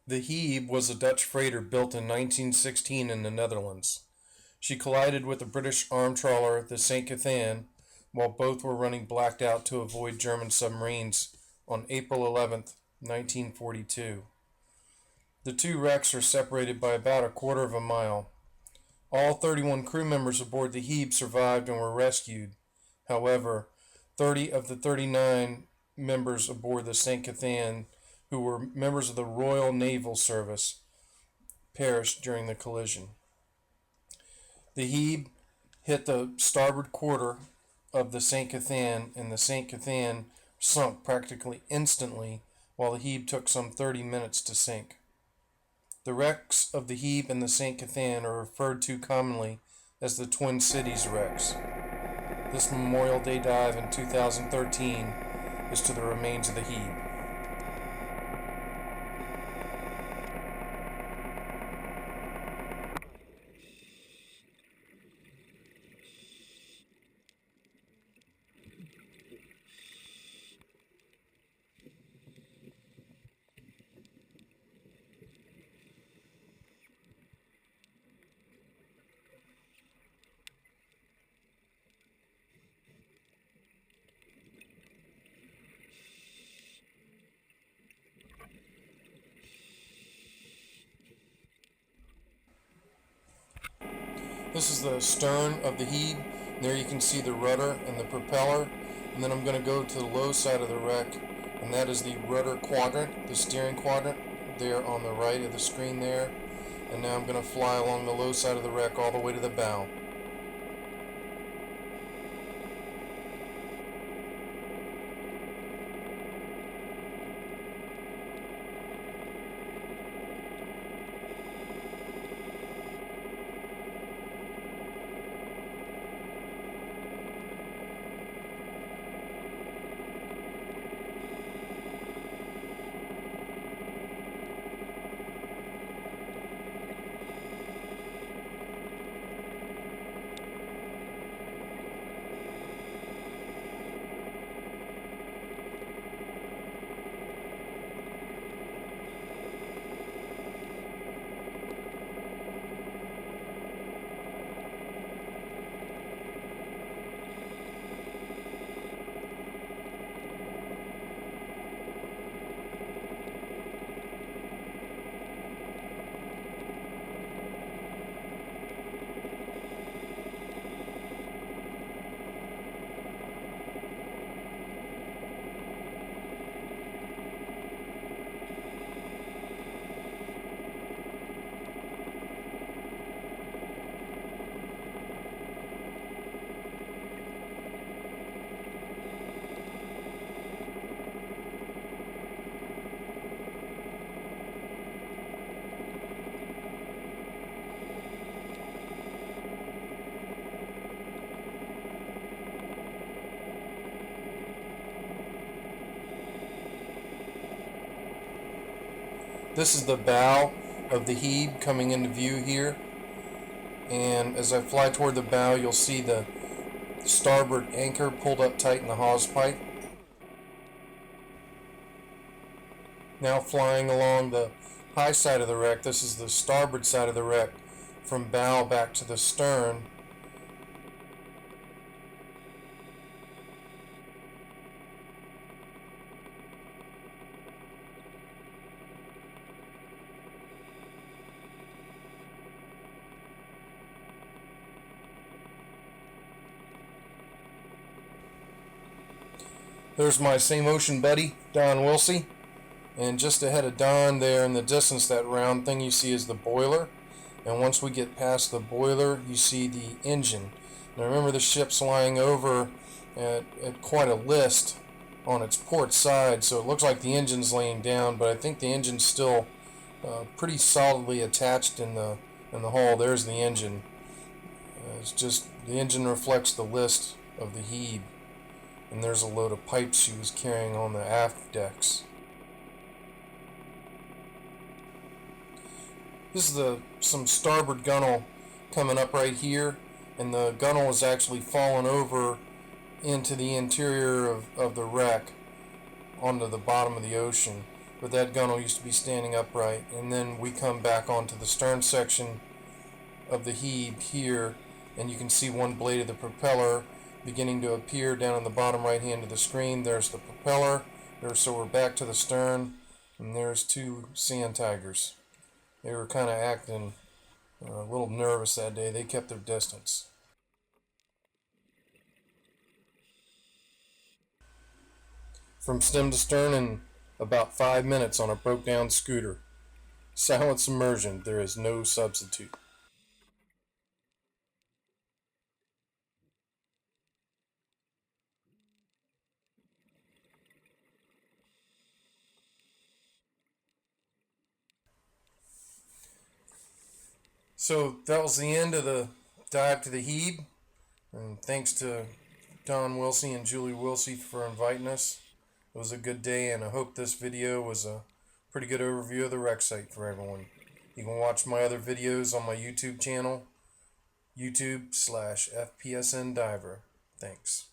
The Hebe was a Dutch freighter built in 1916 in the Netherlands. She collided with the British armed trawler, the St. Cathan, while both were running blacked out to avoid German submarines on April 11, 1942. The two wrecks are separated by about a quarter of a mile. All 31 crew members aboard the Hebe survived and were rescued. However, 30 of the 39 members aboard the St. Cathan, who were members of the Royal Naval Service, perished during the collision. The Hebe hit the starboard quarter of the St. Cathan, and the St. Cathan sunk practically instantly, while the Hebe took some 30 minutes to sink. The wrecks of the Hebe and the St. Cathan are referred to commonly as the Twin Cities wrecks. This Memorial Day dive in 2013 is to the remains of the Hebe. This is the stern of the Hebe. There you can see the rudder and the propeller. And then I'm going to go to the low side of the wreck, and that is the rudder quadrant, the steering quadrant, there on the right of the screen there. And now I'm going to fly along the low side of the wreck all the way to the bow. This is the bow of the Hebe coming into view here. And as I fly toward the bow, you'll see the starboard anchor pulled up tight in the hawse pipe. Now flying along the high side of the wreck, this is the starboard side of the wreck, from bow back to the stern. There's my same ocean buddy, Don Wilsey. And just ahead of Don there in the distance, that round thing you see is the boiler. And once we get past the boiler, you see the engine. Now remember, the ship's lying over at quite a list on its port side, so it looks like the engine's laying down, but I think the engine's still pretty solidly attached in the hull. There's the engine. It's just the engine reflects the list of the Hebe. And there's a load of pipes she was carrying on the aft decks. This is some starboard gunnel coming up right here, and the gunnel is actually fallen over into the interior of the wreck onto the bottom of the ocean. but that gunnel used to be standing upright. And then we come back onto the stern section of the Hebe here, and you can see one blade of the propeller beginning to appear down in the bottom right hand of the screen. There's the propeller. So we're back to the stern, and there's two sand tigers. They were kind of acting a little nervous that day. They kept their distance. From stem to stern in about 5 minutes on a broke down scooter. Silent submersion, there is no substitute. So that was the end of the dive to the Hebe. And thanks to Don Wilsey and Julie Wilsey for inviting us. It was a good day, and I hope this video was a pretty good overview of the wreck site for everyone. You can watch my other videos on my YouTube channel, YouTube/FPSN Diver. Thanks.